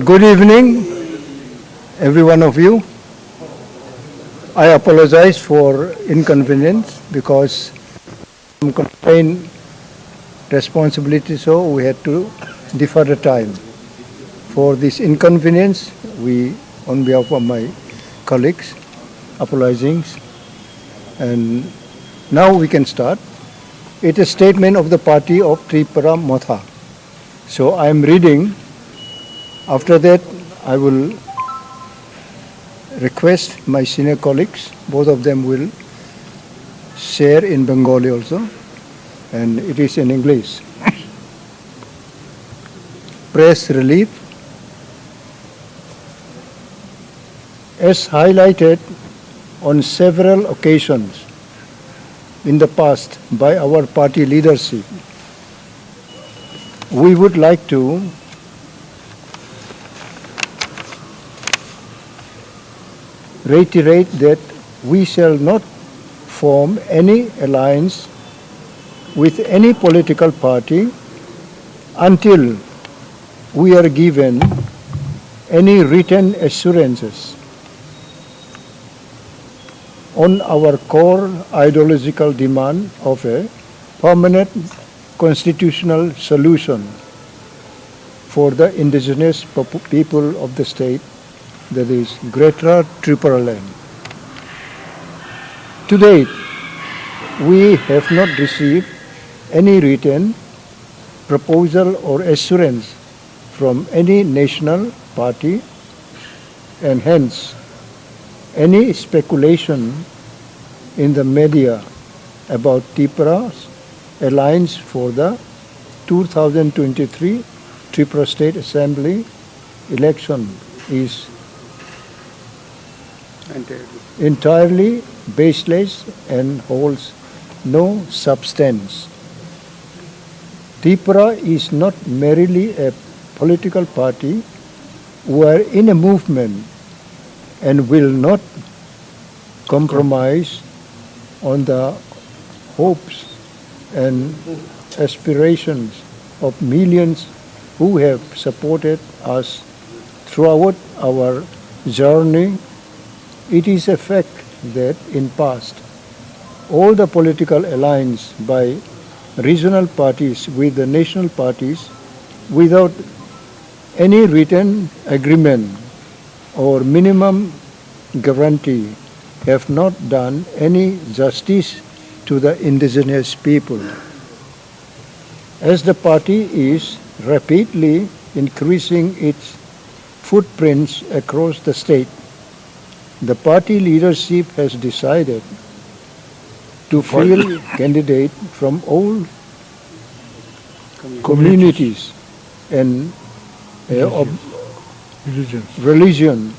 Good evening, every one of you. I apologize for inconvenience because some constrained responsibility, so we had to defer the time. For this inconvenience, we, on behalf of my colleagues, apologizing. And now we can start. It is a statement of the party of Tipra Motha. So I am reading. After that, I will request my senior colleagues, both of them will share in Bengali also, and it is in English. Press relief. As highlighted on several occasions in the past by our party leadership, we would like to reiterate that we shall not form any alliance with any political party until we are given any written assurances on our core ideological demand of a permanent constitutional solution for the indigenous people of the state, that is Greater Tipraland. To date, we have not received any written proposal or assurance from any national party, and hence any speculation in the media about Tipra's alliance for the 2023 Tipra State Assembly election is entirely baseless and holds no substance. Tipra is not merely a political party. We are in a movement and will not compromise on the hopes and aspirations of millions who have supported us throughout our journey. It is a fact that in past, all the political alliance by regional parties with the national parties without any written agreement or minimum guarantee have not done any justice to the indigenous people. As the party is rapidly increasing its footprints across the state, the party leadership has decided to field candidates from all communities and of religion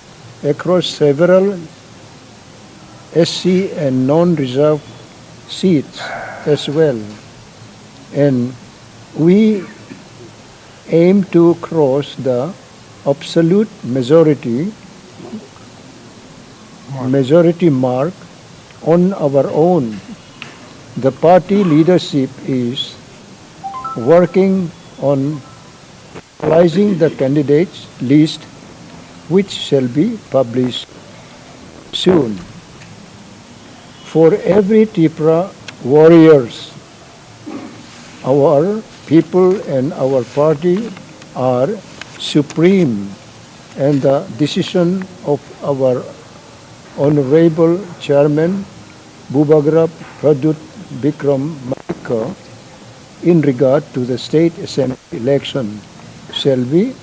across several SC and non-reserved seats as well. And we aim to cross the absolute majority mark on our own. The party leadership is working on finalizing the candidates list, which shall be published soon. For every Tipra warriors, our people and our party are supreme, and the decision of our Honorable Chairman Bubagrab Pradut Bikram Maika in regard to the State Assembly election shall be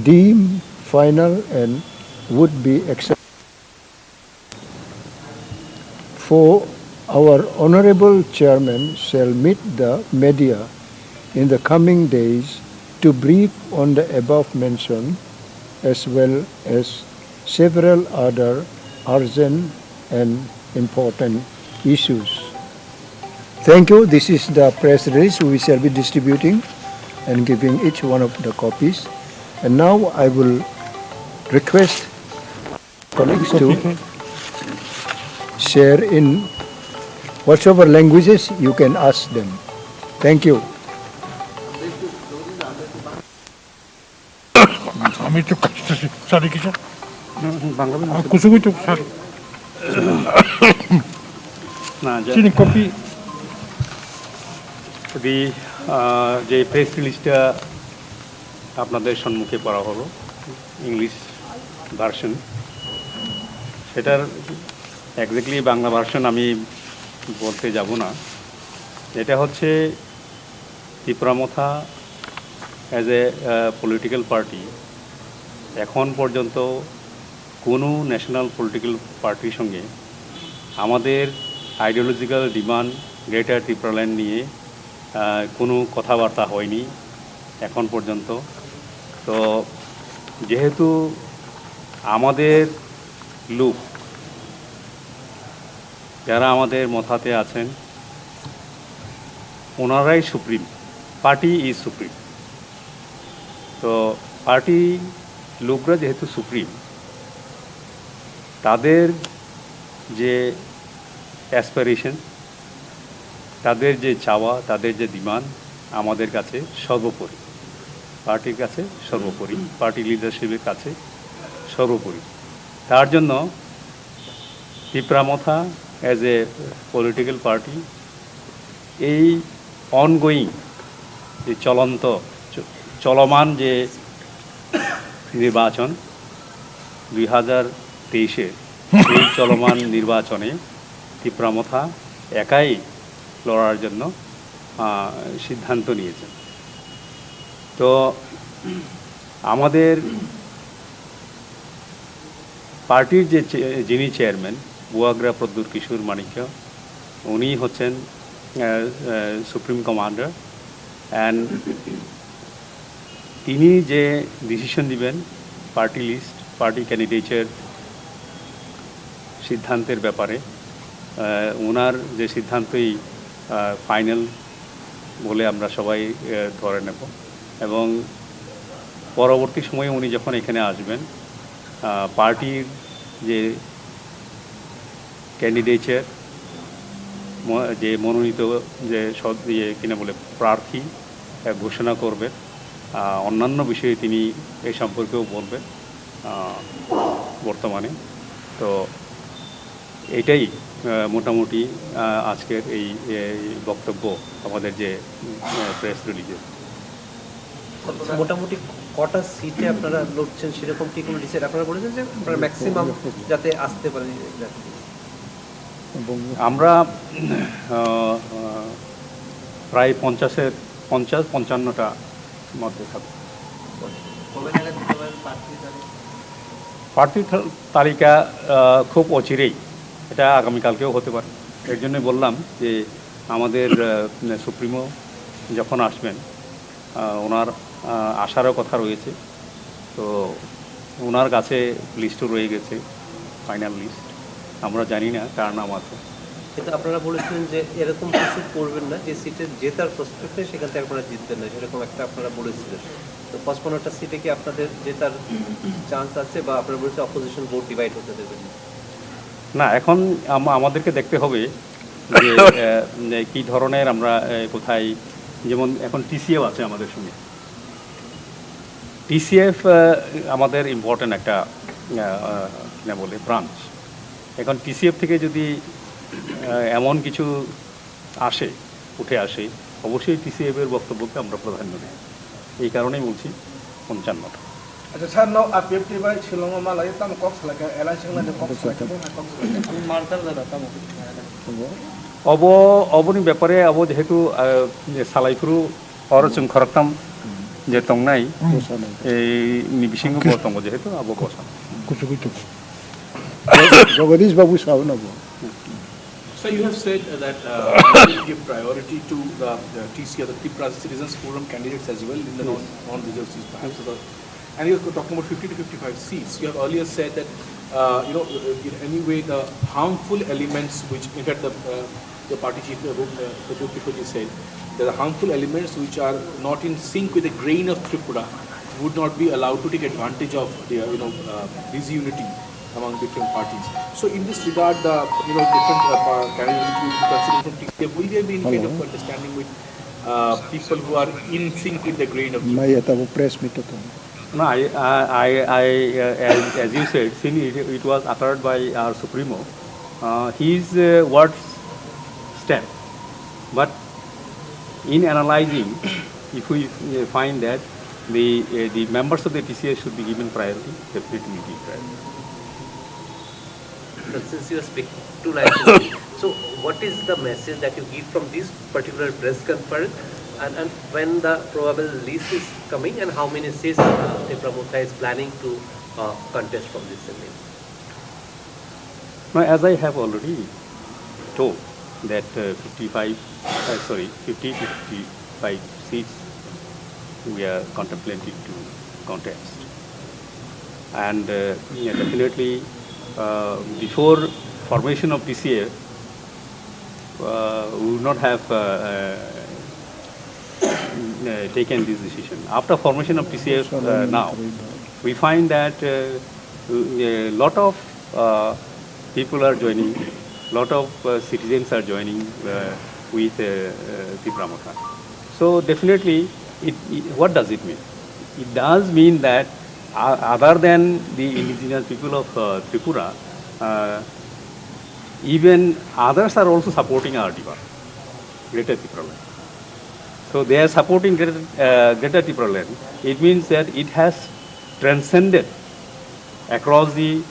deemed final and would be accepted. For our Honorable Chairman shall meet the media in the coming days to brief on the above mentioned as well as several other urgent and important issues. Thank you. This is the press release we shall be distributing and giving each one of the copies. And now I will request colleagues to share in whatever languages you can ask them. Thank you. আমি তো সারি কিছু বাংলা কিছু কিছু সারি না চিনি copy যে প্রেস রিলিজটা আপনাদের সম্মুখে পড়া হলো ইংলিশ ভার্সন, সেটার এক্স্যাক্টলি বাংলা ভার্সন আমি বলতে যাব না। এটা হচ্ছে Tripura Motha as a political party এখন পর্যন্ত কোনো ন্যাশনাল পলিটিক্যাল পার্টির সঙ্গে আমাদের আইডিওলজিক্যাল ডিমান্ড গ্রেটার ত্রিপুরাল্যান্ড নিয়ে কোনো কথাবার্তা হয়নি এখন পর্যন্ত। তো যেহেতু আমাদের লোক যারা আমাদের মথাতে আছেন ওনারাই সুপ্রিম, পার্টি ইজ সুপ্রিম। তো পার্টি লোকরা যেহেতু সুপ্রিম, তাদের যে অ্যাসপিরেশন, তাদের যে চাওয়া, তাদের যে ডিমান্ড আমাদের কাছে সর্বোপরি, পার্টির কাছে সর্বোপরি, পার্টি লিডারশিপের কাছে সর্বোপরি। তার জন্য Tripura Motha as a political party এই অনগোয়িং যে চলমান যে নির্বাচন 2023-এর এই চলমান নির্বাচনে ত্রিপুরা মথা একাই লড়ার জন্য সিদ্ধান্ত নিয়েছেন। তো আমাদের পার্টির যিনি চেয়ারম্যান বুয়াগ্রা প্রদ্যুৎ কিশোর মানিক্য, উনি হচ্ছেন সুপ্রিম কমান্ডার, অ্যান্ড তিনি যে ডিসিশন দিবেন পার্টি লিস্ট, পার্টি ক্যান্ডিডেটের সিদ্ধান্তের ব্যাপারে, ওনার যে সিদ্ধান্তই ফাইনাল বলে আমরা সবাই ধরে নেব। এবং পরবর্তী সময়ে উনি যখন এখানে আসবেন, পার্টির যে ক্যান্ডিডেটের যে মনোনীত যে কিনা বলে প্রার্থী ঘোষণা করবেন, অন্যান্য বিষয়ে তিনি এই সম্পর্কেও বলবেন বর্তমানে। তো এটাই মোটামুটি আজকের এই বক্তব্য আমাদের যে প্রেস রিলিজে। মোটামুটি কটা সিটে আপনারা লড়ছেন সেরকম কি কোনো ডিসাইড আপনারা বলেছেন যে আপনারা ম্যাক্সিমাম যাতে আসতে পারেন? আমরা প্রায় 50-55টা মধ্যে থাকব। প্রার্থীর তালিকা খুব অচিরেই, এটা আগামীকালকেও হতে পারে। এর জন্যই বললাম যে আমাদের সুপ্রিমো যখন আসবেন, ওনার আসারও কথা রয়েছে। তো ওনার কাছে লিস্টও রয়ে গেছে, ফাইনাল লিস্ট। আমরা জানি না কার নাম আছে। কিন্তু আপনারা বলেছিলেন যে এরকম কিছু করবেন না যে সিটে জেতার প্রস্পেক্টে সেখান থেকে আপনারা জিতবেন না, সেরকম একটা আপনারা বলেছিলেন। তো 55টা সিটে কি আপনাদের জেতার চান্স আছে, বা আপনারা বলেছেন অপোজিশন ভোট ডিভাইড হতে দেবেন না? এখন আমাদেরকে দেখতে হবে যে কী ধরনের আমরা কোথায়, যেমন এখন টিসিএফ আছে আমাদের সঙ্গে। টিসিএফ আমাদের ইম্পর্ট্যান্ট একটা বলে ব্রাঞ্চ। এখন টিসিএফ থেকে যদি এমন কিছু উঠে আসে, অবশ্যই টিসিএফের বক্তব্যকে আমরা প্রাধান্য দিই। এই কারণেই বলছি 55টা। আচ্ছা স্যার, নাও আপিএফটি বাই শিলংও মালাই তাম কক সালাকে এলাই সিংনা যে কক সালাকে মার্তার দাদা তাম অবনি ব্যাপারে যেহেতু সালাইফুরু অরচুং খরকতাম যে তংনাই এই নিবিসিংহ বর্তঙ্গ যেহেতু বসা জগদীশ বাবু সাহনব। So you have said that you give priority to the TCR, the Tipra Citizens Forum candidates as well in the non-reserved seats, perhaps. And you're talking about 50 to 55 seats. You have earlier said that in any way the harmful elements, which in fact the party chief, the people said, there are harmful elements which are not in sync with the grain of Tripura would not be allowed to take advantage of the disunity among different parties. So in this regard, the different candidates will be considered from TCF. Will there be any kind of understanding with people who are in sync with the grain of? May atabo press meet to. No, as you said, since it was uttered by our Supremo, his words stand. But in analyzing, if we find that the members of the PCA should be given priority, definitely we give priority. But since you are speaking too nicely, so what is the message that you give from this particular press conference, and when the probable list is coming, and how many seats Motha is planning to contest from this assembly? Now, as I have already told, that 50 to 55 seats we are contemplating to contest. And definitely before formation of PCA, we would not have taken this decision. After formation of PCA now, we find that a lot of people are joining, lot of citizens are joining with Tipraland. So definitely, what does it mean? It does mean that other than the indigenous people of Tripura, even others are also supporting our demand, Greater Tipraland. So they are supporting Greater Tipraland. It means that it has transcended across the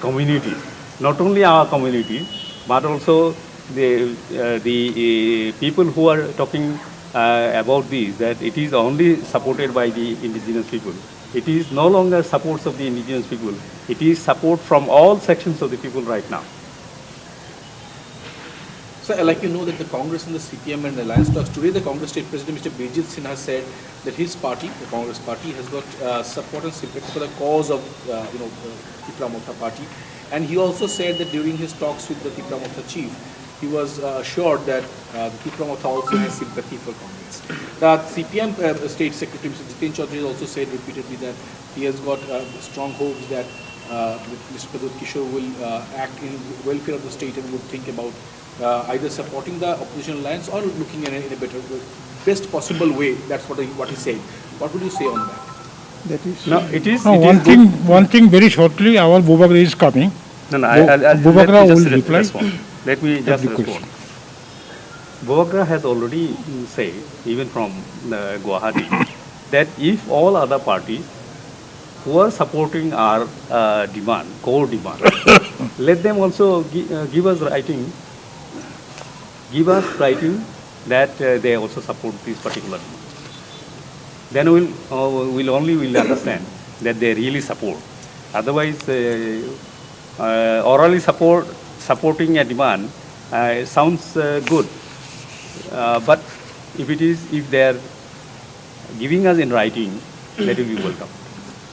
communities, not only our community, but also the people who are talking about this, that it is only supported by the indigenous people. It is no longer supports of the indigenous people. It is support from all sections of the people right now. So I'd like you know that the Congress and the CPM and the Alliance talks today, the Congress State President Mr. Bijit Sinha said that his party, the Congress Party, has got support and sympathy for the cause of Tipraland party, and he also said that during his talks with the Tipraland chief, he was assured that the Tipraland also has sympathy for Congress. The CPM State Secretary Mr. Jitin Chaudhary also said repeatedly that he has got strong hopes that Mr. Pradut Kishore will act in welfare of the state and would think about either supporting the opposition alliance or looking in a better, best possible way. That's what he said. What would you say on that? That is. No, it is. No, it one is thing, good. one thing very shortly, our Bobagra is coming. No, I'll Bobagra let me will just reply. respond. Let me just Every respond. Bobagra has already said, even from Guwahati, that if all other parties who are supporting our demand, core demand, let them also give us writing that they also support this particular demand. Then we'll understand that they really support. Otherwise, orally supporting a demand sounds good, but if they are giving us in writing, that will be welcome.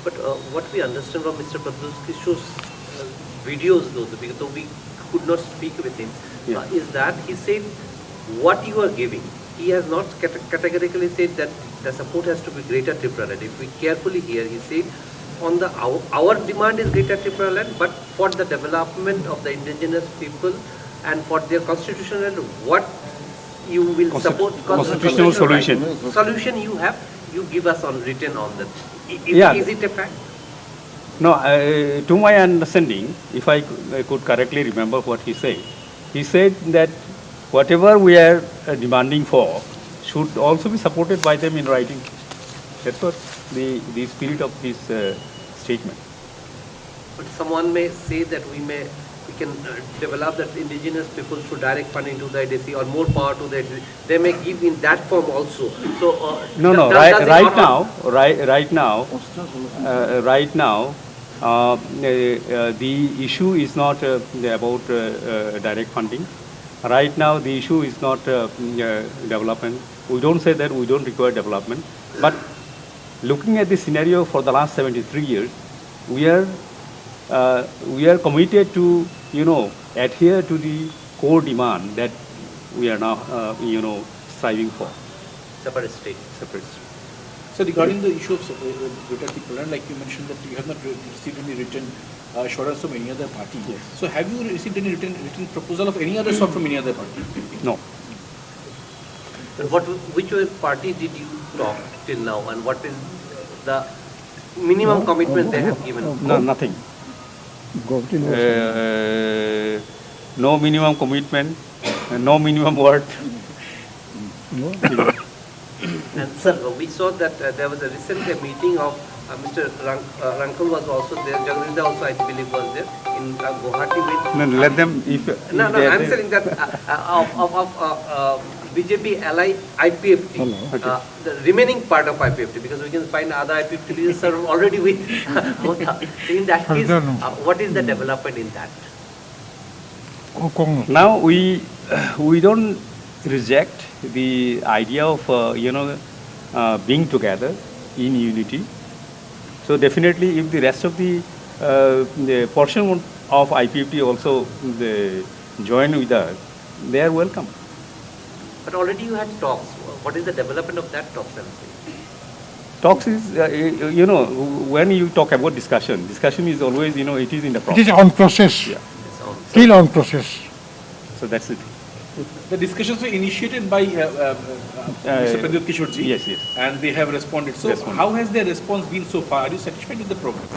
But what we understand from Mr. Pradut Kishore's videos, though, because we could not speak with him, is that he said what you are giving. He has not categorically said that the support has to be Greater Tipraland. If we carefully hear, he said on the our demand is Greater Tipraland, but for the development of the indigenous people and for their constitutional, what you will support constitutional solution you have, you give us on written on that. Is it a fact? No, to my understanding, if I could correctly remember what he said that whatever we are demanding for should also be supported by them in writing. That's what the spirit of this statement. But someone may say that we can develop that indigenous people through direct funding to the IDC or more power to the IDC. They may give in that form also. So right now, the issue is not about direct funding. Right now, the issue is not development. We don't say that we don't require development, but looking at the scenario for the last 73 years, we are committed to adhere to the core demand that we are now striving for. Separate state. So regarding the issue of Greater Tipraland, like you mentioned that you have not received any written assurance from any other party. Yes. So have you received any written proposal of any other sort from any other party? No. And which party did you talk till now, and what is the minimum commitment they have given? No, nothing. Government No minimum commitment, no minimum word. And sir, we saw that there was a recent meeting of Mr. Rankal was also there, Jagdisha also I believe was there in Guwahati with... No, let them... If No, they- I'm saying that of BJP ally IPFT, the remaining part of IPFT, because we can find other IPFT leaders are already with Motha. In that case, what is the development in that? Now we don't reject the idea of being together in unity. So definitely, if the rest of the portion of IPFT also join with us, they are welcome. But already you had talks. What is the development of that talks? Talks is, when you talk about discussion is always, it is in the It process. is on process, Yeah. still on process. So that's it. The discussions were initiated by Mr. Pradyut Kishore ji. Yes, yes. And they have responded. So Responded. how has their response been so far? Are you satisfied with the program?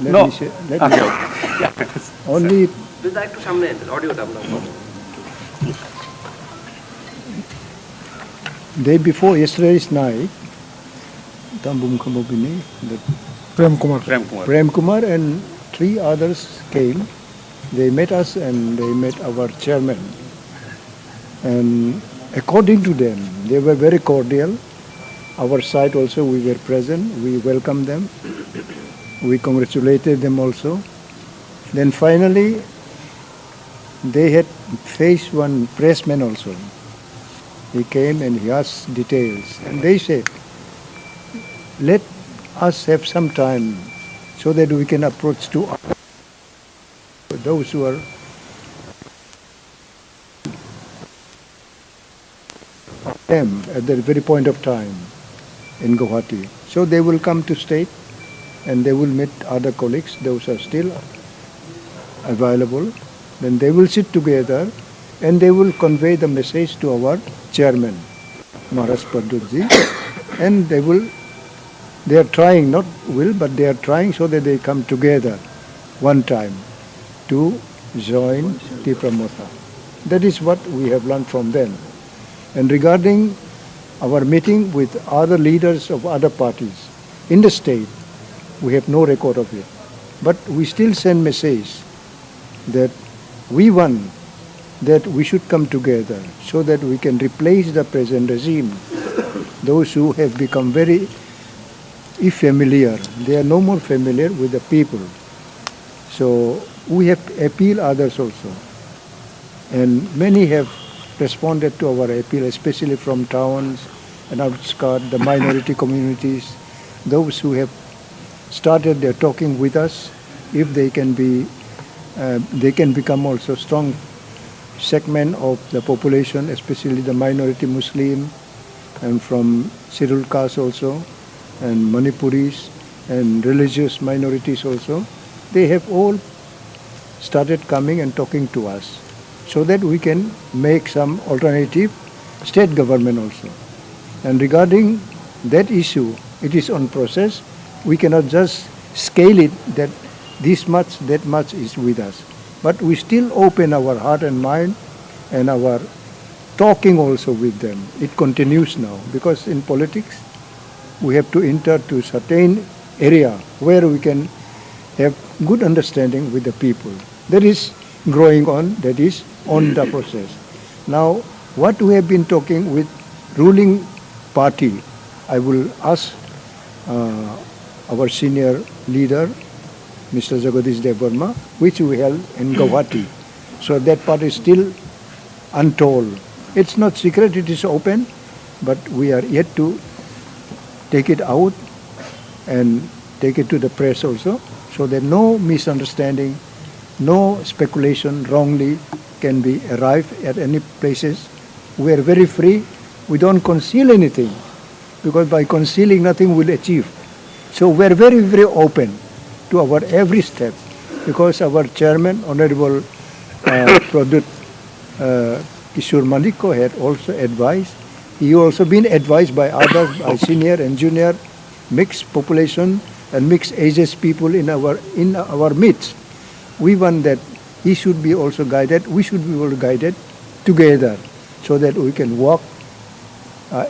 No. let me only Please, I to samne audio tabla. day before yesterday's night, Tambum Kamobini, Prem Kumar. Prem Kumar. Prem Kumar and 3 others came. They met us and they met our chairman. And according to them, they were very cordial. Our side also, we were present. We welcomed them. We congratulated them also. Then finally, they had faced one pressman also. He came and he asked details. And they said, let us have some time so that we can approach to those who are them at the very point of time in Guwahati. So they will come to state and they will meet other colleagues, those are still available. Then they will sit together and they will convey the message to our chairman, Maharaj Pardutji, and they are trying, not will, but they are trying so that they come together one time to join Tipra Motha. That is what we have learned from them. And regarding our meeting with other leaders of other parties in the state, we have no record of it. But we still send message that we want that we should come together so that we can replace the present regime. Those who have become very familiar, they are no more familiar with the people. So we have appealed others also. And many have responded to our appeal, especially from towns and outskirts, the minority communities, those who have started their talking with us, if they can become also strong segment of the population, especially the minority Muslim and from scheduled caste also, and Manipuris and religious minorities also. They have all started coming and talking to us so that we can make some alternative state government also. And regarding that issue, it is on process. We cannot just scale it that this much, that much is with us. But we still open our heart and mind and our talking also with them. It continues now because in politics we have to enter to certain area where we can have good understanding with the people. That is growing on, that is on the process. Now, what we have been talking with ruling party, I will ask our senior leader, Mr. Jagadish Dev Verma, which we held in Guwahati. So that part is still untold. It's not secret, it is open, but we are yet to take it out and take it to the press also, so that no misunderstanding, no speculation wrongly can be arrived at any places. We are very free. We don't conceal anything, because by concealing nothing we'll achieve. So we are very, very open to our every step, because our chairman, Honorable Pradyut Kishore Maliko, had also advised. He also been advised by others, by senior and junior mixed population and mixed ages people in our midst. We want that he should be also guided, we should be also guided together so that we can work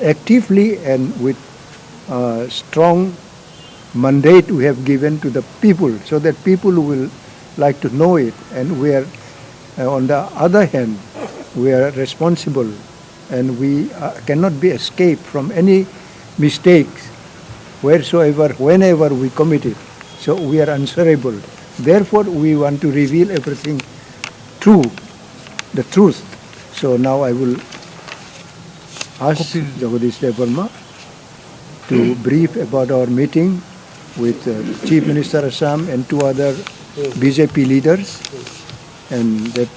actively and with strong mandate we have given to the people so that people will like to know it, and we are on the other hand we are responsible and we cannot be escaped from any mistakes wheresoever, whenever we commit it. So we are answerable. Therefore, we want to reveal everything true, the truth. So now I will ask Jagadish Devarma to brief about our meeting with Chief Minister Assam and 2 other BJP leaders, and that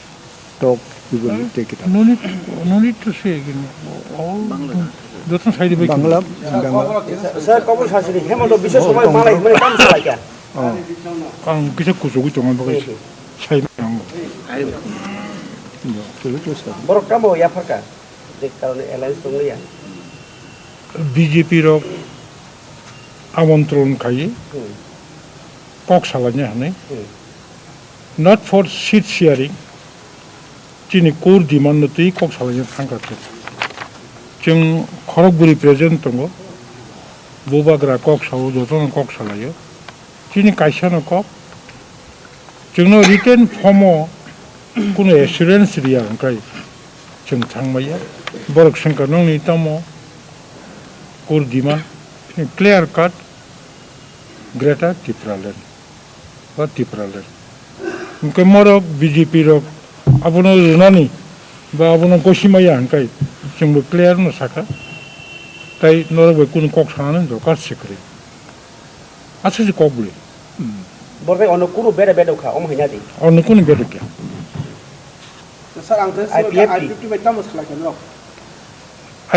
talk we will take it up. No need to say again. All doesn't say the big. Bangla. Sir, kobol sasiri. Hemando bishes somai malai himai kam salai kya? Ang kisa kusugu tongan bagai say ang. Borok kamo ya farka. Dek karone alliance Wngliya. BJP ro আমন্ত্রণ খাই cock সালানি হানে not for seat sharing chini core demand no tei kok salani thangkate जों खरगबुरी present दङ बोबाग्रा कक साव जतन कक सालायो chini kaisano kok जोंनो रिटेन फर्म कुनो एसुरेन्स रिया ओंखाय जों थांबाया बरक संका नंनि तमो core demand clear cut Greater Tipraland or Tipraland. Mungkin morok BJP rok abono runani ba abono kosimaya angkai jengbo clear no Sakha tai norok kun kok sanan do kar sikri asa si kok bule Borbe ono kuno beda kha om hanya di. ono kun bedo kya Sir, ang tes I50 by tamos khala kan rok.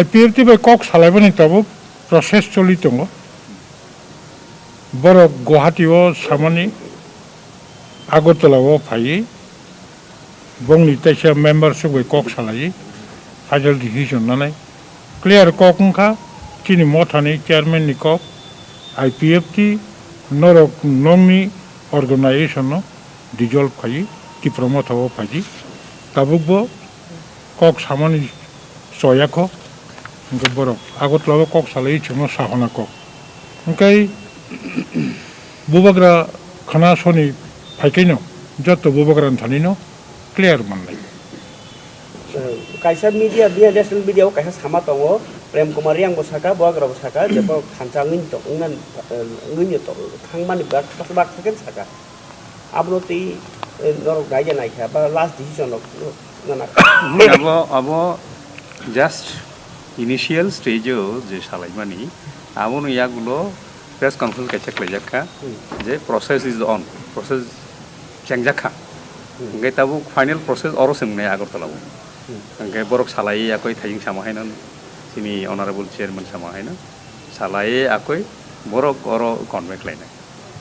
IPFT by kok salai bani tabo process choli tongo boro Guwahati o samani Agartala o phai bongni taisa member sugoi kok salai final decision nanai clear kok kha chini Motha ni chairman ni kok IPFT norok nongni organization no dissolve phai Tipra Motha o phai tabukbo kok samani soyakho ngko boro Agartala kok salai chimo sahona kok ngkai bobagra khana soni phaikaino jato bobagran thanino clear manlai Kaisa media dia national media o kaisa sama tongo Prem Kumar yang bosaka boagra bosaka jebo khancangin to ungan ngin to khangmani bak bak saken saka abroti norok gaija nai kha ba last decision ngana abo just initial stage je salaimani abono yagulo press conference kaisa klejakha je process is on process changjakha ngai tabu final process oro semnai Agartala ngai borok salai akoi thaing samahainan sini honorable chairman samahainan salai akoi borok oro convey lainai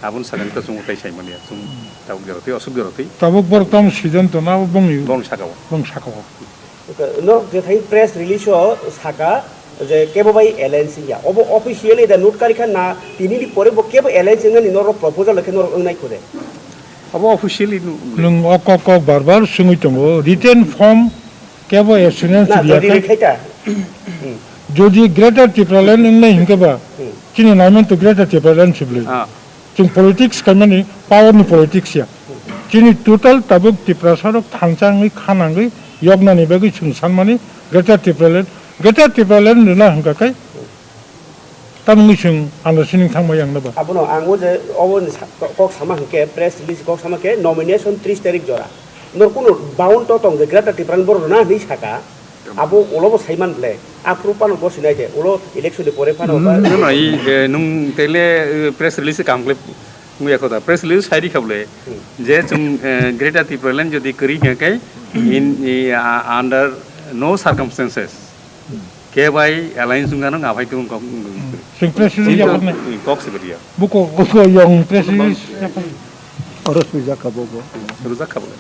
abun sagan to sumutai saimani sum tabu geroti osuk geroti tabuk borok tam season to na bong sakao no je thai press release o saka যে Kebobai alliance ya obo officially the note kari khan na tinini pore bo Kebobai alliance ngani noro proposal lekhe noro ngai khode abo officially nung ok barbar sungui tongo written form Kebobai assurance na diya jodi khaita jodi Greater Tipraland ngai hinkaba chini namen to Greater Tipraland sible chung politics kamani power ni politics ya chini total tabuk Tipra sarok thangchangi khanangi yognani bagi chung sanmani Greater Tipraland na hangka kai tamngi chung understanding thangma yang na ba abuno ango je obon kok sama ke press release kok sama ke nomination 3 tarik jora nor kuno bound to tong je Greater Tipraland bor na ni saka abo olobo saiman ble aprupan bo sinai je ulo election de pore pano ba no i nung tele press release kamgle ngue khoda press release sairi khable je chung Greater Tipraland jodi kari kai in under no circumstances Kebobai alliance ngano ngabai tung kok sing press release ya ne kok siberia buko yang press release Oros bija kabogo. ruza khable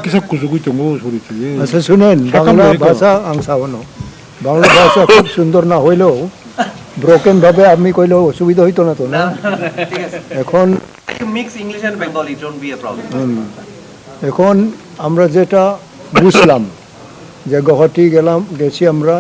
kisa kusugu tongo sori chhi Asa sunen Bangla bhasha ang sawano. Bangla bhasha khub sundar na hoilo broken ভাবে আমি কইলে অসুবিধা হইতো না তো না ঠিক আছে এখন mix English and Bengali don't be a problem এখন আমরা যেটা বুঝলাম যে গেছি আমরা